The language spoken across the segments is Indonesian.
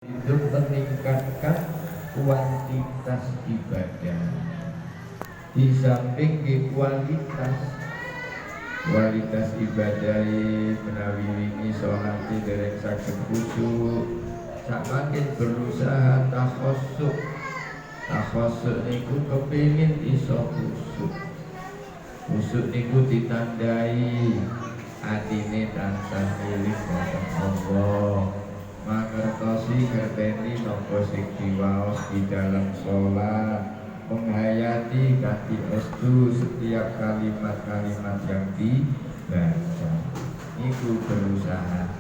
Itu meningkatkan kuantitas ibadah di samping di kualitas ibadah menawi wingi sholat dereng saged khusyuk samakin berusaha takhosuk niku kepingin iso khusyuk niku ditandai atine tansah eling dhateng Allah mangertosi ngerteni napa sing diwaos di dalam sholat, menghayati kanthi estu setiap kalimat-kalimat yang dibaca. Iku berusaha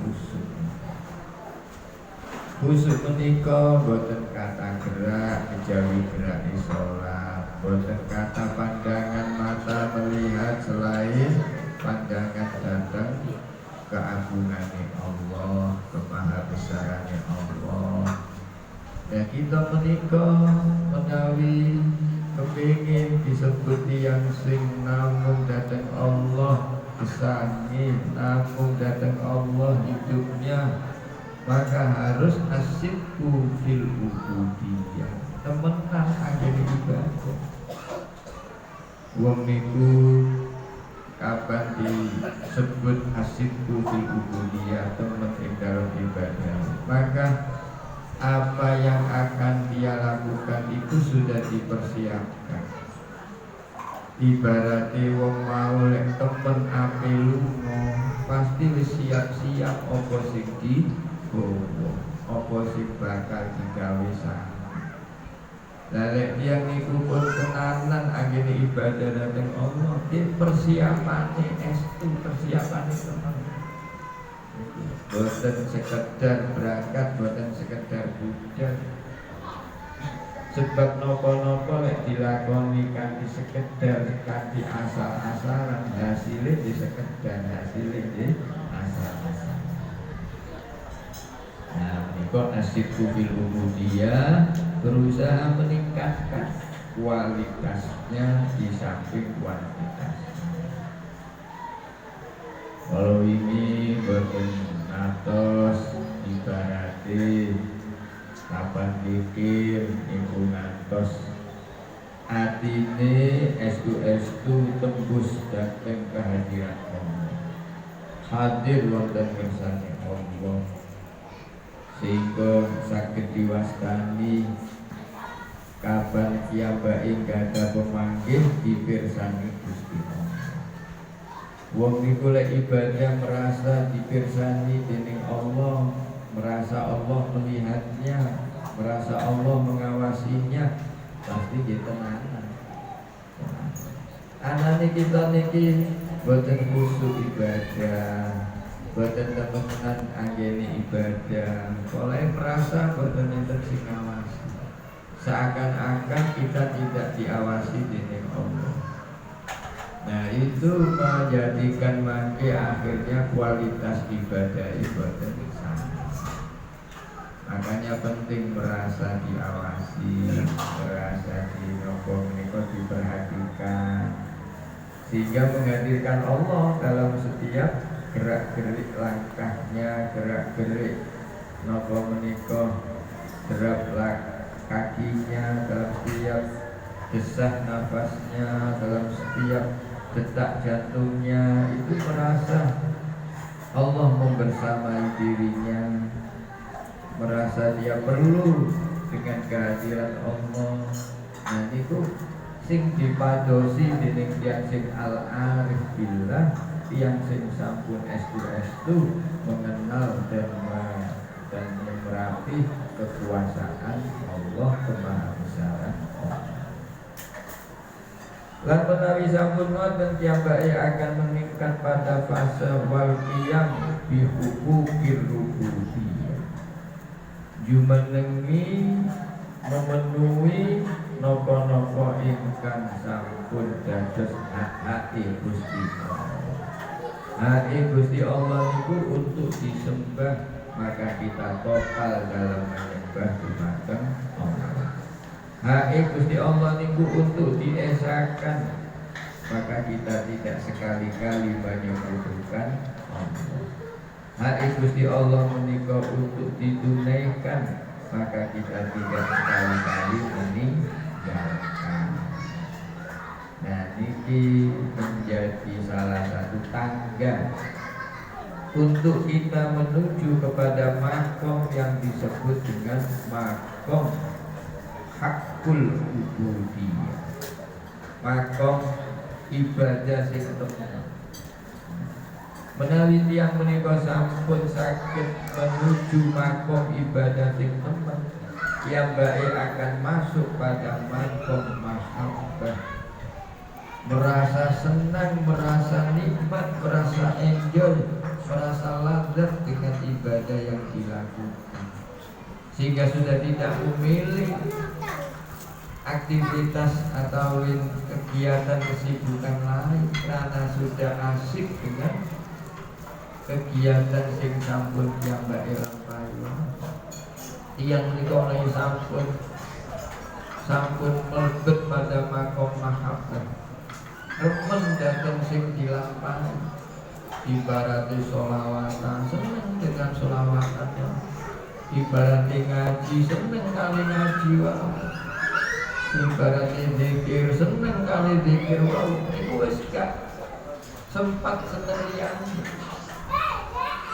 khusyuk menika boten kata gerak kejawi gerak di sholat, boten kata pandangan mata melihat selain pandangan datang keagungane Allah, kemahabesarannya Allah. Ya kita menikah menawi kepingin disebut yang sing namung datang Allah kesangin, namung datang Allah hidupnya, maka harus asyidku fil ubudiyah, temenan anggene ibadah. Wong niku kapan disebut asyidku fil ubudiyah, teman ing dalam ibadah, maka apa yang akan dia lakukan itu sudah dipersiapkan. Ibaratnya wong mau lek temen ape lunga pasti wis siap-siap apa sing digowo, apa sing bakal digawe sana. Lalek dia niku pun tenanan anggene ibadah dateng Allah, dia persiapane estu, persiapane tenan. Boten sekedar berangkat, boten sekedar budal. Sebab nopo-nopo lek dilakoni kanthi sekedar, kanthi asal-asalan, hasilnya di sekedar, hasilnya di asal-asalan. Nah, menika asyidku fil ubudiyah, berusaha meningkatkan kualitasnya di samping kuantitasnya. Kalau ini boten atos ibarate kapan pikir ibu ngantos atine estu tembus dateng kehadiran Allah, hadir wonten kersane Allah, sehingga sakit diwastani kapan kiambai gada pemanggih dipirsani Gusti Allah. Wong niku lek ibadah merasa dipirsani dening Allah, merasa Allah melihatnya, merasa Allah mengawasinya, pasti kita tenanan. Anane kita niki boten khusyuk ibadah, boten temenan anggene ibadah, oleh merasa boten enten sing ngawasi. Seakan-akan kita tidak diawasi dening Allah. Nah itu menjadikan mangke akhirnya kualitas ibadah boten sama. Makanya penting merasa diawasi, merasa diperhatikan, sehingga menghadirkan Allah dalam setiap gerak-gerik langkahnya, gerak-gerik napa menika gerak kakinya, dalam setiap desah nafasnya, dalam setiap detak jantungnya, itu merasa Allah membersamai dirinya, merasa dia perlu dengan kehadiran Allah. Nah niku sing dipadosi dening tiyang sing al-arif billah, tiyang sing sampun estu mengenal dan memerapi kekuasaan Allah, kemahabesaran Allah. Lan menawi sampun ngoten piyambake akan meningkat pada fase wal qiyam bi huquqir rububiyyah, jumenengi memenuhi napa-napa ingkang sampun dados hak-hake Gusti Allah. Hak Gusti Allah niku untuk disembah, maka kita total dalam menyembah dumateng Allah. Hak Gusti Allah niku untuk diesakan, maka kita tidak sekali-kali menyebutkan Allah. Hak Gusti Allah menika untuk ditunaikan, maka kita tidak sekali-kali meninggalkan. Nah, ini menjadi salah satu tangga untuk kita menuju kepada makom yang disebut dengan makom hakul ubudiyah, makom ibadah sing temen. Menawi tiyang menika sampun saged menuju makom ibadah sing temen, piyambake akan masuk pada makom mahabbah. Merasa senang, merasa nikmat, merasa enjoy, merasa lazat dengan ibadah yang dilakukan, sehingga sudah tidak memilih aktivitas atau kegiatan kesibukan lain karena sudah asik dengan kegiatan sing sampun piyambake lampahi. Tiyang menika menawi sampun mlebet pada makom mahabbah, remen datang sing dilampahi. Ibaratnya sholawatan, seneng dengan sholawatannya. Ibaratnya ngaji, seneng kali ngaji wae. Ibaratnya zikir, seneng kali zikir wae. Iku wis gak sempat seneng liyane.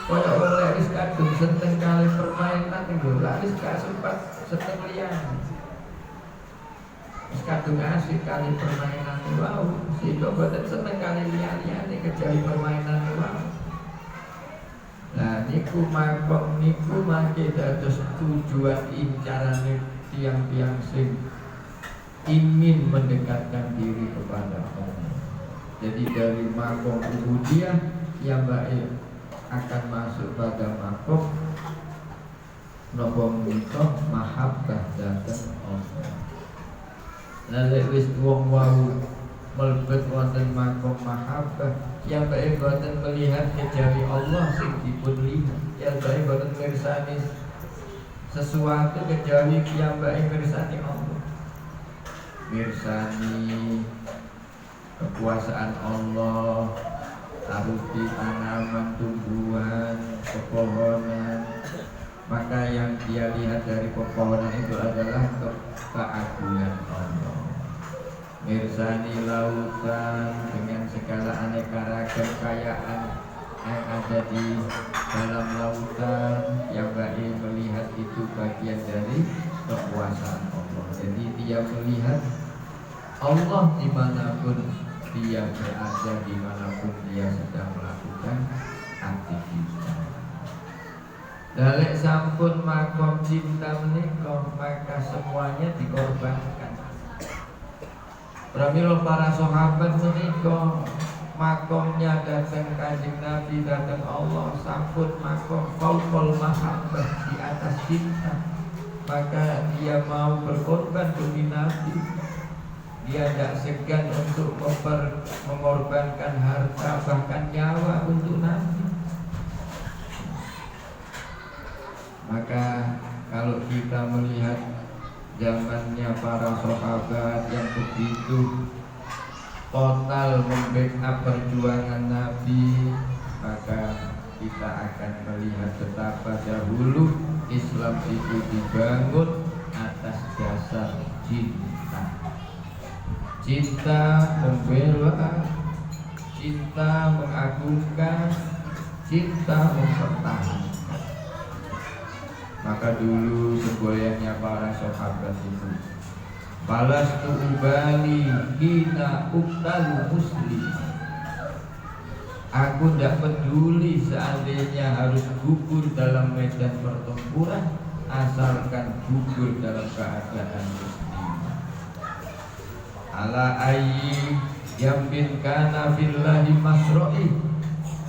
Kaya oleh wis kadung seneng kali permainan niku, lha wis gak sempat seneng liyane. Kadung asik kali permainan wow, sehingga boten seneng kali liyan-liyane kecuali permainan wow. Nah niku makom niku mangke dados tujuan incarane tiang-tiang sing ingin mendekatkan diri kepada Allah. Jadi dari makom ubudiyah yang baik akan masuk pada makom napa menika mahabbah dhateng Allah. Lalu wis wong wau mlebet wonten makom mahabbah, yang baik boten melihat kejawi Allah sing dipun lihat, yang baik boten mirsani sesuatu kejawi yang baik mirsani Allah, mirsani kekuasaan Allah, taruti tanaman, tumbuhan, pepohonan. Maka yang dia lihat dari pepohonan itu adalah keagungan Allah. Mirsani lautan dengan segala aneka ragam kekayaan yang ada di dalam lautan, yang baik melihat itu bagian dari kekuasaan Allah. Jadi dia melihat Allah dimanapun dia berada, dimanapun dia sedang melakukan aktivitas. Dalek sampun makom cinta menika, maka semuanya dikorbankan. Pramila para sahabat menika makomnya datang Kanjeng Nabi, datang Allah, sampun makom fauqal mahabbah, di atas cinta. Maka dia mau berkorban demi Nabi. Dia tidak segan untuk mengorbankan harta, bahkan nyawa untuk Nabi. Maka kalau kita melihat zamannya para sahabat yang begitu total membackup perjuangan Nabi, maka kita akan melihat betapa dahulu Islam itu dibangun atas dasar cinta. Cinta membela, cinta mengagungkan, cinta mempertahankan. Maka dulu semboyannya para sahabat itu, balastu ubali hina uktalu muslim. Aku tidak peduli seandainya harus gugur dalam medan pertempuran, asalkan gugur dalam keadaan muslim. Ala ayyi yamin kana fillahi masro'i.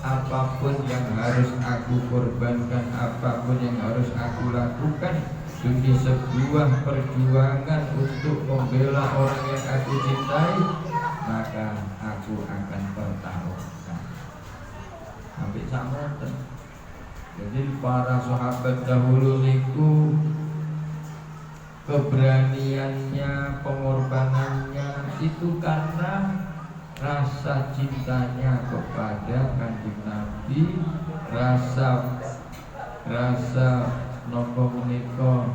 Apapun yang harus aku korbankan, apapun yang harus aku lakukan demi sebuah perjuangan untuk membela orang yang aku cintai, maka aku akan pertaruhkan. Sampai samoten. Jadi para sahabat dahulu niku keberaniannya, pengorbanannya itu karena rasa cintanya kepada Kanjeng Nabi, rasa nopo menika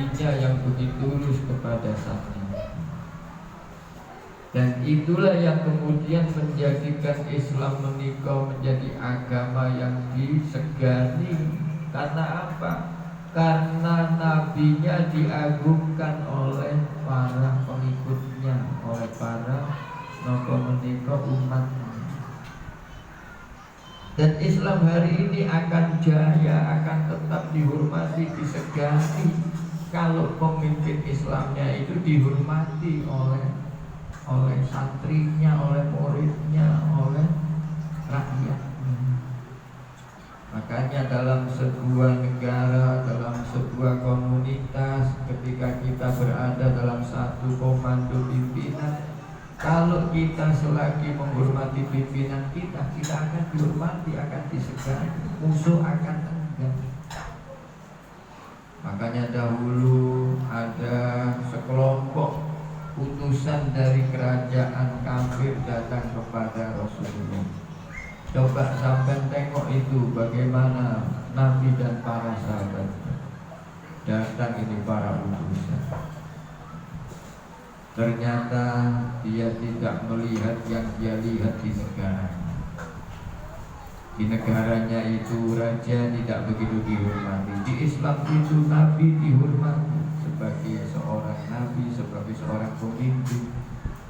nabinya yang begitu tulus kepada santri. Dan itulah yang kemudian menjadikan Islam menikah menjadi agama yang disegani. Karena apa? Karena nabinya diagungkan oleh para pengikutnya, oleh para nopo menikah umatnya. Dan Islam hari ini akan jaya, akan tetap dihormati, disegani kalau pemimpin Islamnya itu dihormati oleh santrinya, oleh muridnya, oleh rakyat. Makanya dalam sebuah negara, dalam sebuah komunitas, ketika kita berada dalam satu komando pimpinan, kalau kita selagi menghormati pimpinan kita akan dihormati, akan disegani, musuh akan enggan. Makanya dahulu ada sekelompok utusan dari kerajaan kafir datang kepada Rasulullah. Coba sampai tengok itu bagaimana Nabi dan para sahabat. Datang ini para utusan. Ternyata dia tidak melihat yang dia lihat di negaranya. Di negaranya itu raja tidak begitu dihormati. Di Islam itu Nabi dihormati sebagai seorang nabi, sebagai seorang pemimpin,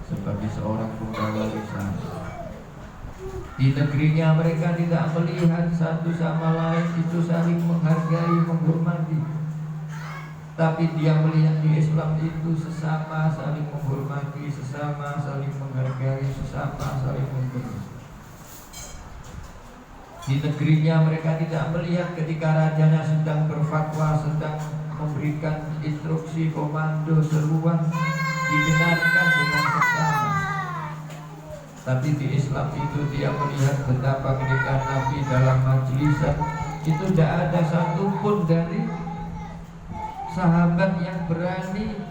sebagai seorang penggawa risalah. Di negerinya mereka tidak melihat satu sama lain itu saling menghargai, menghormati. Tapi dia melihat di Islam itu sesama saling menghormati, sesama saling menghargai, sesama saling memberi. Di negerinya mereka tidak melihat ketika rajanya sedang berfatwa, sedang memberikan instruksi, komando, seruan, didengarkan dengan seksama. Tapi di Islam itu dia melihat betapa ketika Nabi dalam majlisan itu tidak ada satupun dari sahabat yang berani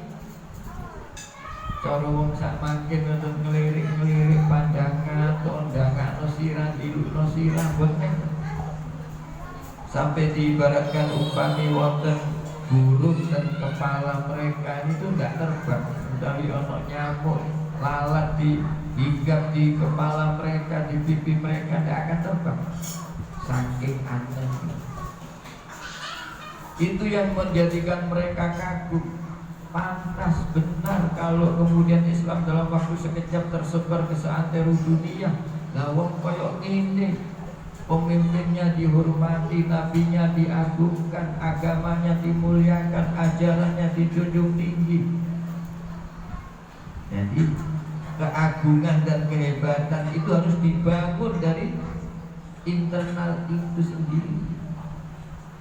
cara wong sak makin untuk ngelirik pandangan, kondangan nosiran, iluk nosiran, boten. Sampai diibaratkan umpami wonten burung dan kepala mereka itu tidak terbang. Dari ono nyamuk lalat hinggap di kepala mereka, di pipi mereka, tidak akan terbang. Saking aneh. Itu yang menjadikan mereka kagum. Pantas benar kalau kemudian Islam dalam waktu sekejap tersebar ke seantero dunia. Lawang koyok ini, pemimpinnya dihormati, nabinya diagungkan, agamanya dimuliakan, ajarannya dijunjung tinggi. Jadi keagungan dan kehebatan itu harus dibangun dari internal itu sendiri.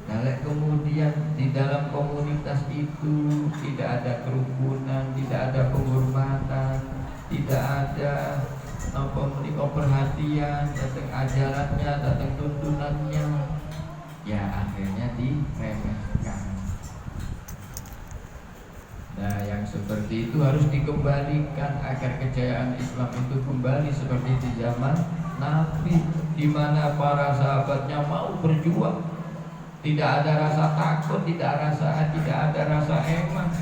Kalau kemudian di dalam komunitas itu tidak ada kerukunan, tidak ada penghormatan, tidak ada perhatian tentang ajarannya, tentang tuntunannya, ya akhirnya diremehkan. Nah, yang seperti itu harus dikembalikan agar kejayaan Islam itu kembali seperti di zaman Nabi, di mana para sahabatnya mau berjuang. Tidak ada rasa takut, tidak ada rasa eman,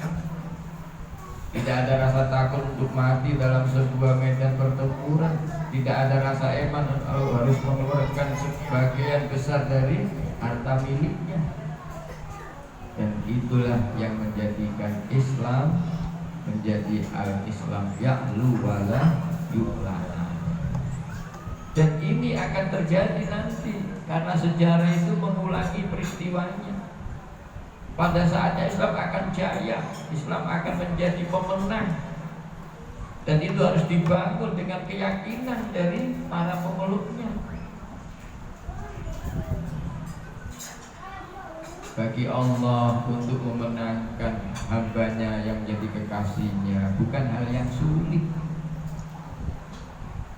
tidak ada rasa takut untuk mati dalam sebuah medan pertempuran, tidak ada rasa eman harus mengeluarkan sebagian besar dari harta miliknya. Dan itulah yang menjadikan Islam menjadi al-Islam ya'lu wala yu'la. Dan ini akan terjadi nanti karena sejarah itu mengulangi peristiwanya. Pada saatnya Islam akan jaya, Islam akan menjadi pemenang. Dan itu harus dibangun dengan keyakinan dari para pemeluknya. Bagi Allah untuk memenangkan hambanya yang menjadi kekasihnya bukan hal yang sulit.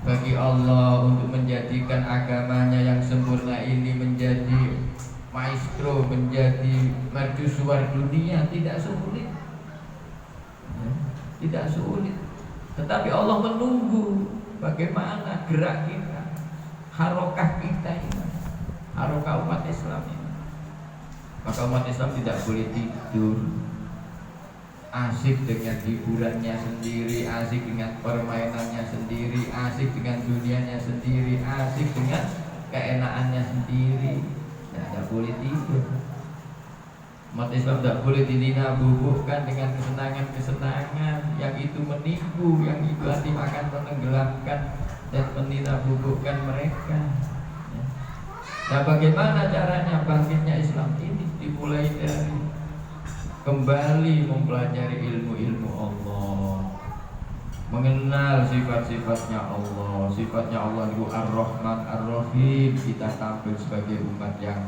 Bagi Allah untuk menjadikan agamanya yang sempurna ini menjadi maestro, menjadi mercusuar dunia tidak sulit, tidak sulit. Tetapi Allah menunggu bagaimana gerak kita, harokah kita ini, harokah umat Islam ini. Maka umat Islam tidak boleh tidur, asik dengan hiburannya sendiri, asik dengan permainannya sendiri, asik dengan dunianya sendiri, asik dengan keenakannya sendiri. Tidak boleh tidur. Umat Islam tidak boleh dinabuhkan dengan kesenangan-kesenangan yang itu menipu, yang itu nanti akan menenggelamkan dan meninabuhkan mereka. Nah, bagaimana caranya bangkitnya Islam ini? Dimulai dari kembali mempelajari ilmu-ilmu Allah, mengenal sifat-sifatnya Allah. Sifatnya Allah itu Ar-Rahman Ar-Rahim. Kita tampil sebagai umat yang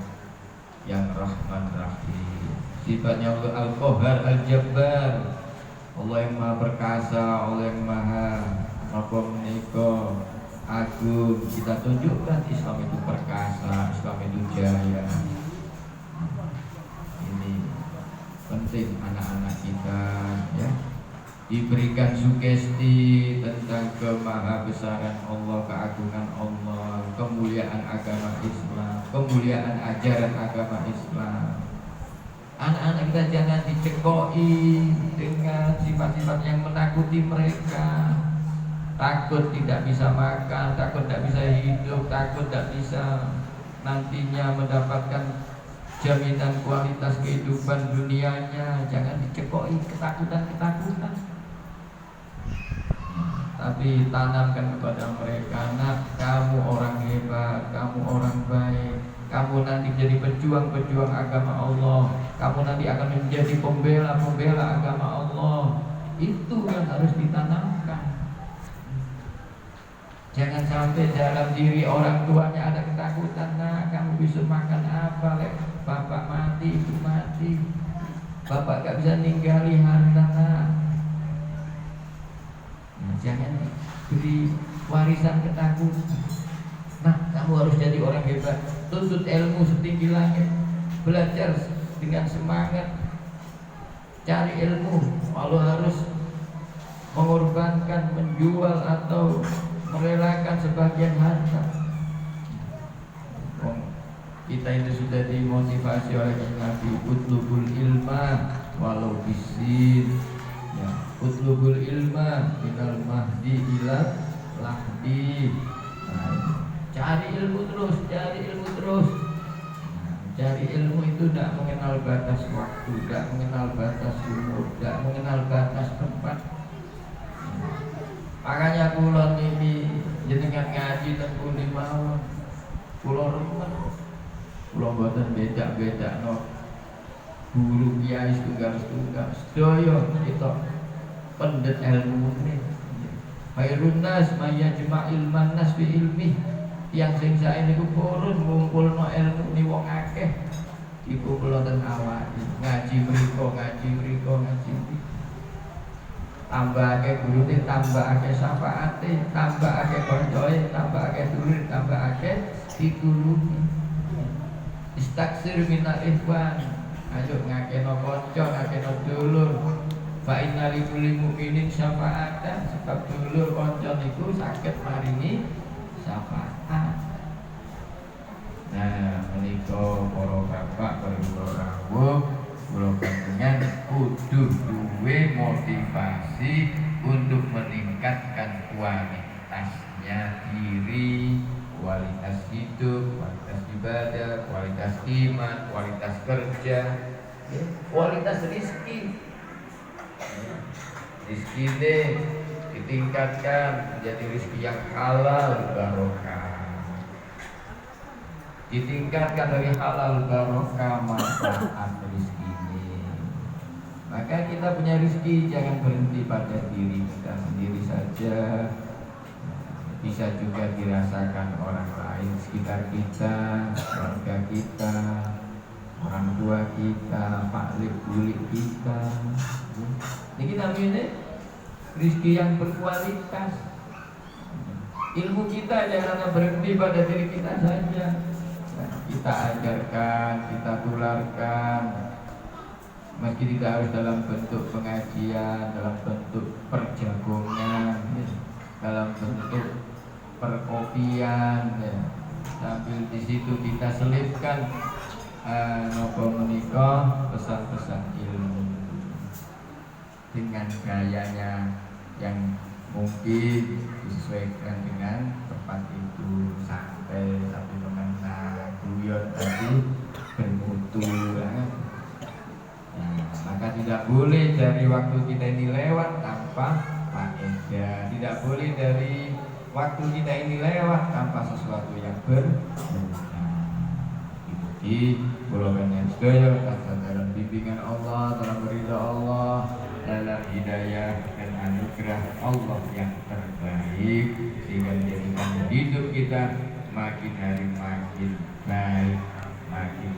Rahman Rahim. Sifatnya Allah Al-Qahar Al-Jabbar. Allah yang maha perkasa, Allah yang maha menika agung. Kita tunjukkan Islam itu perkasa, Islam itu jaya. Ini penting anak-anak kita ya, diberikan sugesti tentang kemahabesaran Allah, keagungan Allah, kemuliaan agama Islam, kemuliaan ajaran agama Islam. Anak-anak kita jangan dicekoi dengan sifat-sifat yang menakuti mereka. Takut tidak bisa makan, takut tidak bisa hidup, takut tidak bisa nantinya mendapatkan jaminan kualitas kehidupan dunianya. Jangan dicekoi ketakutan-ketakutan, tapi tanamkan kepada mereka, nak, kamu orang hebat, kamu orang baik, kamu nanti jadi pejuang-pejuang agama Allah, kamu nanti akan menjadi pembela-pembela agama Allah. Itu yang harus ditanamkan. Jangan sampai dalam diri orang tuanya ada ketakutan, nah, kamu bisa makan apa, lek bapak mati, ibu mati, bapak gak bisa ninggali harta, nah. Jangan beri warisan ketakutan. Nah, kamu harus jadi orang hebat, tuntut ilmu setinggi langit, belajar dengan semangat, cari ilmu, walau harus mengorbankan, menjual atau merelakan sebagian harta. Kita itu sudah dimotivasi oleh Nabi, utlubul ilma walau bisin ya, utlubul ilma minal mahdi ila lahdi. Cari ilmu terus, cari ilmu terus. Cari ilmu itu tidak mengenal batas waktu, tidak mengenal batas umur, tidak mengenal batas tempat. Makanya kula niki jenengan ngaji teng pundi mawon. Kula remen. Kula mboten beda-bedakno guru kiai setunggal-setunggal. Sedaya kita pendet ilmu ini. Khairun nas may jema'il manas bi ilmi. Yang sing sae niku purun ngumpulno ilmu ni wong akeh. Iku kula ten awake. Ngaji mriko, ngaji mriko, ngaji mriko. Tambah akeh gurune, tambah akeh syafaate, tambah akeh koncoe, tambah akeh dulur, tambah akeh ditulungi. Istaksir minal ikhwan. Ayo ngakeno kanca, ngakeno dulur. Fa inna likulli mu'minin syafaatan. Sebab dulur kanca niku saged maringi syafaat. Nah, menika para bapak, para rawuh, kula panjenengan kudu duwe motivasi untuk meningkatkan kualitasnya diri, kualitas hidup, kualitas ibadah, kualitas iman, kualitas kerja, kualitas rezeki. Rezeki ini ditingkatkan menjadi rezeki yang halal barokah. Ditingkatkan dari halal barokah manfaat rezeki. Maka kita punya rezeki jangan berhenti pada diri kita sendiri saja. Bisa juga dirasakan orang lain sekitar kita, keluarga kita, orang tua kita, paklik bulik kita. Ini kita punya rezeki yang berkualitas. Ilmu kita jangan berhenti pada diri kita saja. Kita ajarkan, kita tularkan. Meski tidak harus dalam bentuk pengajian, dalam bentuk perjagongan, dalam bentuk perkopian, ya. Sambil di situ kita selipkan nopo menika pesan-pesan ilmu. dengan gayanya yang mungkin disesuaikan dengan tempat itu, santai tapi mengenal guyon tadi bermutu banget. Nah, maka tidak boleh dari waktu kita ini lewat tanpa faedah, tidak boleh dari waktu kita ini lewat tanpa sesuatu yang berguna. Jadi pulau banyak sedaya dalam bimbingan Allah, dalam ridha Allah, dalam hidayah dan anugerah Allah yang terbaik, sehingga menjadikan hidup kita makin hari makin baik, makin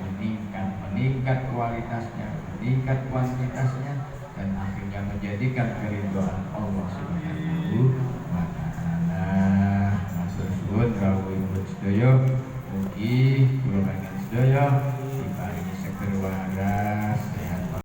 meningkat kualitasnya, meningkat kuantitasnya, dan akhirnya menjadikan keridhaan Allah Subhanahu wa Ta'ala. Matur suwun rawuh sedaya, mugi kula panjenengan sedaya